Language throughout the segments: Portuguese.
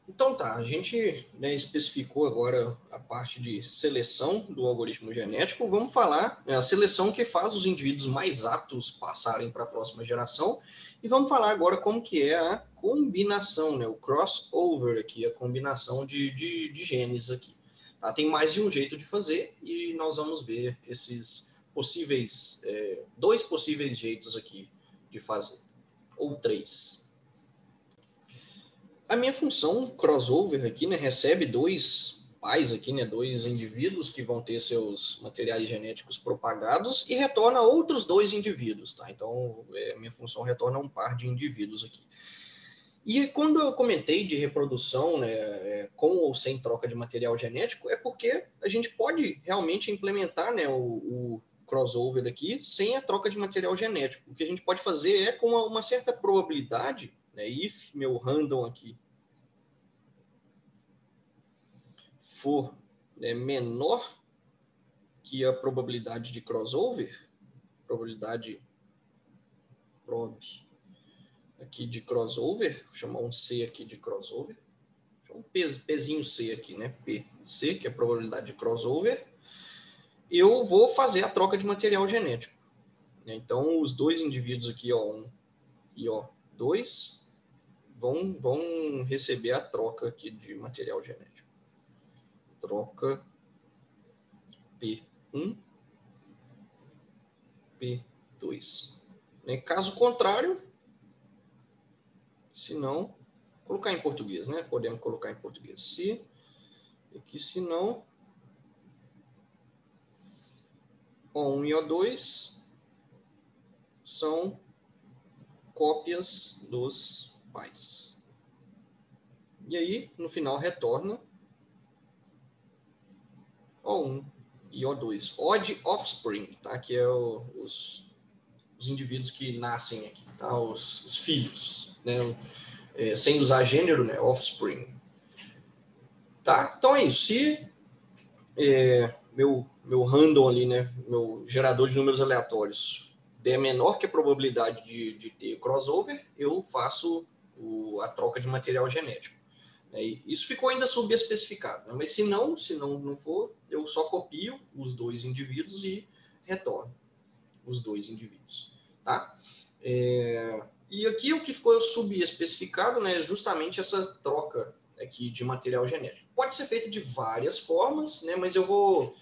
Então tá, a gente, né, especificou agora a parte de seleção do algoritmo genético. Vamos falar a seleção que faz os indivíduos mais aptos passarem para a próxima geração. E vamos falar agora como que é a combinação, né, o crossover aqui, a combinação de genes aqui. Tá? Tem mais de um jeito de fazer e nós vamos ver esses possíveis, dois possíveis jeitos aqui de fazer, ou três. A minha função crossover aqui, né, recebe dois pais aqui, né, dois indivíduos que vão ter seus materiais genéticos propagados e retorna outros dois indivíduos, tá? Então, minha função retorna um par de indivíduos aqui. E quando eu comentei de reprodução, né, com ou sem troca de material genético, é porque a gente pode realmente implementar, né, o crossover aqui sem a troca de material genético. O que a gente pode fazer é com uma certa probabilidade, né, if meu random aqui for menor que a probabilidade de crossover, probabilidade prob aqui de crossover, vou chamar um C aqui de crossover, um Pzinho C aqui, né? PC, que é a probabilidade de crossover, eu vou fazer a troca de material genético. Então, os dois indivíduos aqui, ó1 e ó2, vão receber a troca aqui de material genético. Troca P1, P2. Caso contrário, se não, colocar em português, né? Podemos colocar em português. Se, aqui se não, O1 e O2 são cópias dos pais. E aí, no final, retorna O1 e O2. Odd offspring, tá? Que é os indivíduos que nascem aqui, tá? Os filhos, né? Sem usar gênero, né? Offspring. Tá? Então é isso. Se meu random ali, né? Meu gerador de números aleatórios der menor que a probabilidade de ter crossover, eu faço a troca de material genético. Isso ficou ainda subespecificado, né? Mas se não for, eu só copio os dois indivíduos e retorno os dois indivíduos. Tá? E aqui o que ficou subespecificado, né, é justamente essa troca aqui de material genético. Pode ser feita de várias formas, né, mas eu vou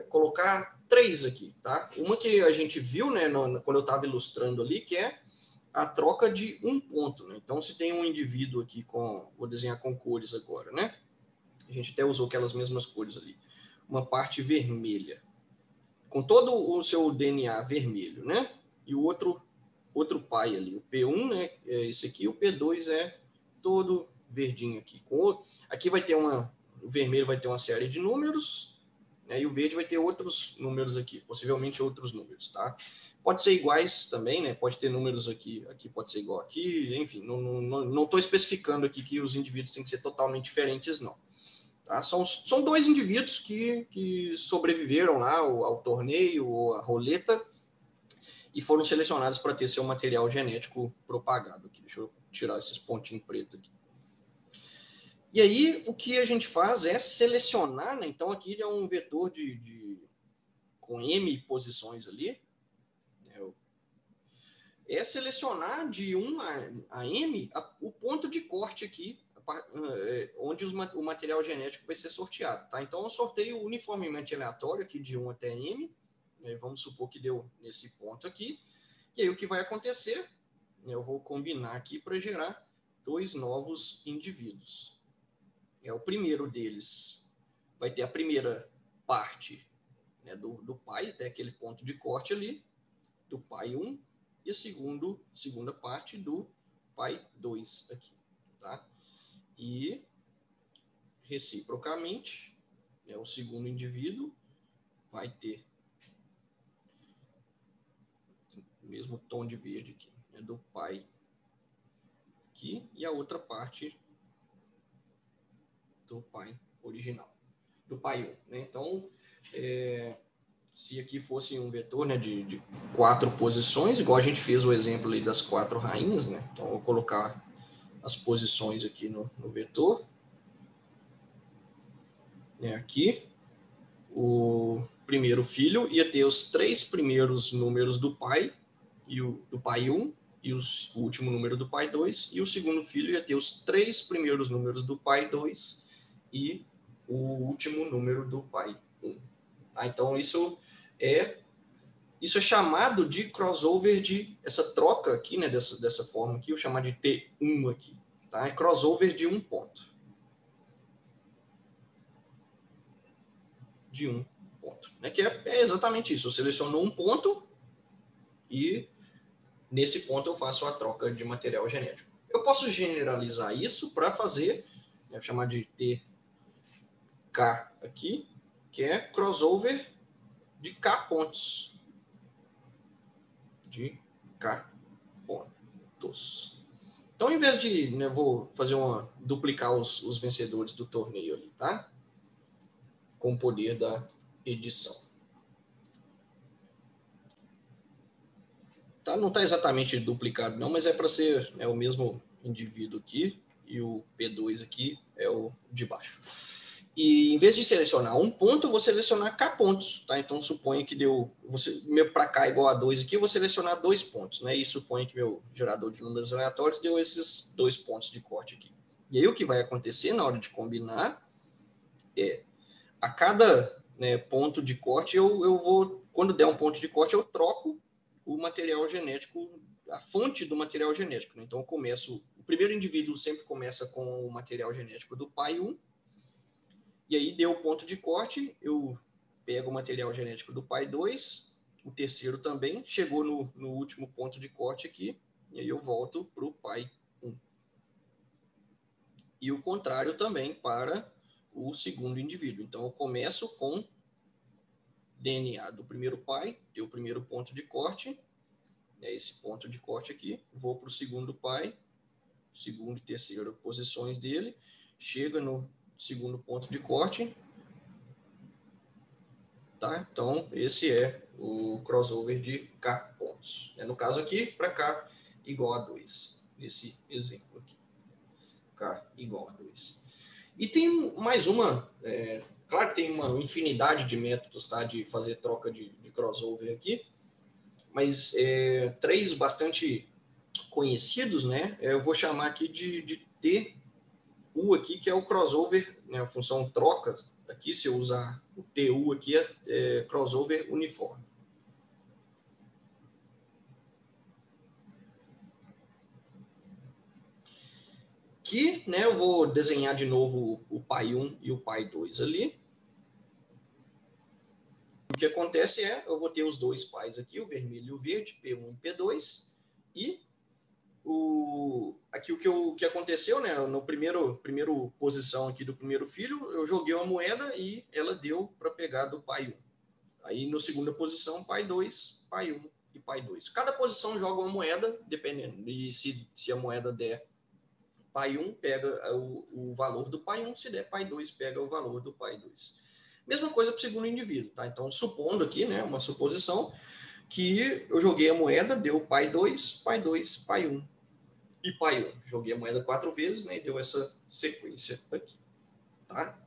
colocar três aqui. Tá? Uma que a gente viu, né, quando eu estava ilustrando ali, que é a troca de um ponto. Né? Então, se tem um indivíduo aqui vou desenhar com cores agora, né? A gente até usou aquelas mesmas cores ali. Uma parte vermelha, com todo o seu DNA vermelho, né? E o outro pai ali, o P1, né? É esse aqui, o P2 é todo verdinho aqui. Aqui vai ter o vermelho vai ter uma série de números, né? E o verde vai ter outros números aqui, possivelmente outros números, tá? Pode ser iguais também, né? Pode ter números aqui pode ser igual aqui, enfim, não estou especificando aqui que os indivíduos têm que ser totalmente diferentes, não. Tá? São dois indivíduos que sobreviveram lá ao torneio, ou à roleta, e foram selecionados para ter seu material genético propagado aqui. Deixa eu tirar esses pontinhos pretos aqui. E aí, o que a gente faz é selecionar, né? Então, aqui é um vetor com M posições ali, é selecionar de 1 a M o ponto de corte aqui, onde o material genético vai ser sorteado. Tá? Então, eu sorteio uniformemente aleatório aqui de 1 até M, vamos supor que deu nesse ponto aqui, e aí o que vai acontecer, eu vou combinar aqui para gerar dois novos indivíduos. O primeiro deles vai ter a primeira parte, né, do pai, até aquele ponto de corte ali, do pai 1, e a segunda parte do pai 2 aqui, tá? E, reciprocamente, o segundo indivíduo vai ter o mesmo tom de verde aqui, né, do pai aqui, e a outra parte do pai original, do pai 1, né? Então, se aqui fosse um vetor, né, de 4 posições, igual a gente fez o exemplo ali das 4 rainhas, né? Então, eu vou colocar as posições aqui no vetor. Aqui, o primeiro filho ia ter os 3 primeiros números do pai, e do pai 1, e o último número do pai 2, e o segundo filho ia ter os 3 primeiros números do pai 2 e o último número do pai 1. Tá? Então, isso é chamado de crossover essa troca aqui, né, dessa forma aqui, eu chamar de T1 aqui. Tá? É crossover de um ponto. De um ponto. Né? Que é exatamente isso. Eu seleciono um ponto e nesse ponto eu faço a troca de material genético. Eu posso generalizar isso para fazer, vou chamar de TK aqui, que é crossover de K pontos. De K pontos. Então, em vez de, né, vou fazer duplicar os vencedores do torneio ali, tá? Com o poder da edição. Tá? Não está exatamente duplicado, não, mas é para ser o mesmo indivíduo aqui e o P2 aqui é o de baixo. E em vez de selecionar um ponto, eu vou selecionar K pontos. Tá? Então, suponha que deu meu para K igual a 2 aqui, eu vou selecionar 2 pontos. Né? E suponha que meu gerador de números aleatórios deu esses 2 pontos de corte aqui. E aí, o que vai acontecer na hora de combinar é, a cada, né, ponto de corte, eu vou, quando der um ponto de corte, eu troco o material genético, a fonte do material genético. Né? Então, o primeiro indivíduo sempre começa com o material genético do pai 1, e aí deu o ponto de corte, eu pego o material genético do pai 2, o terceiro também, chegou no último ponto de corte aqui, e aí eu volto para o pai 1. E o contrário também para o segundo indivíduo. Então, eu começo com DNA do primeiro pai, tem o primeiro ponto de corte, esse ponto de corte aqui, vou para o segundo pai, segundo e terceiro posições dele, chega no segundo ponto de corte, tá? Então, esse é o crossover de K pontos. No caso aqui, para K igual a 2, nesse exemplo aqui. K igual a 2. E tem mais uma, claro que tem uma infinidade de métodos, tá, de fazer troca de crossover aqui, mas 3 bastante conhecidos, né? Eu vou chamar aqui de TU aqui, que é o crossover, né, a função troca. Aqui, se eu usar o TU aqui, é crossover uniforme. Que, né, eu vou desenhar de novo o pai 1 e o pai 2 ali. O que acontece eu vou ter os 2 pais aqui, o vermelho e o verde, P1 e P2, e aqui o que aconteceu, né, no primeiro posição aqui do primeiro filho, eu joguei uma moeda e ela deu para pegar do pai 1. Aí, no segunda posição, pai 2, pai 1 e pai 2. Cada posição joga uma moeda, dependendo. E se a moeda der pai 1, pega o valor do pai 1. Se der pai 2, pega o valor do pai 2. Mesma coisa para o segundo indivíduo. Tá? Então, supondo aqui, né, uma suposição, que eu joguei a moeda, deu pai 2, pai 2, pai 1 e pai 1. Joguei a moeda 4 vezes, né, e deu essa sequência aqui. Tá?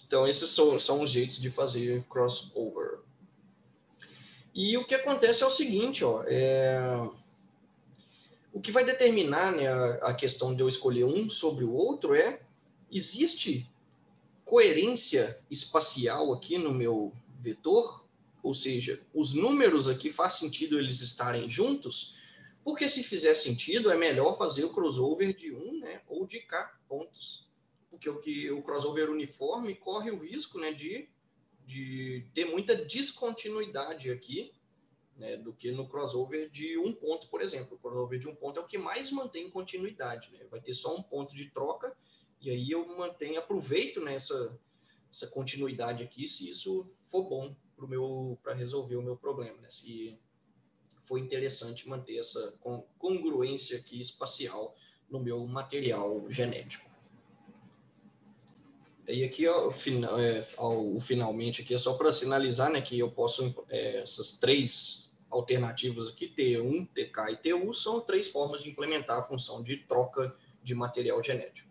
Então, esses são os jeitos de fazer crossover. E o que acontece é o seguinte, o que vai determinar, né, a questão de eu escolher um sobre o outro existe coerência espacial aqui no meu vetor, ou seja, os números aqui faz sentido eles estarem juntos, porque se fizer sentido é melhor fazer o crossover de 1, né, ou de K pontos, porque o crossover uniforme corre o risco, né, de ter muita descontinuidade aqui, né, do que no crossover de um ponto, por exemplo. O crossover de um ponto é o que mais mantém continuidade. Né? Vai ter só um ponto de troca, e aí eu aproveito, né, essa continuidade aqui, se isso for bom para resolver o meu problema. Né? Se for interessante manter essa congruência aqui espacial no meu material genético. E aqui, finalmente, aqui é só para sinalizar, né, que eu posso, essas 3 alternativas aqui, T1, TK e TU, são 3 formas de implementar a função de troca de material genético.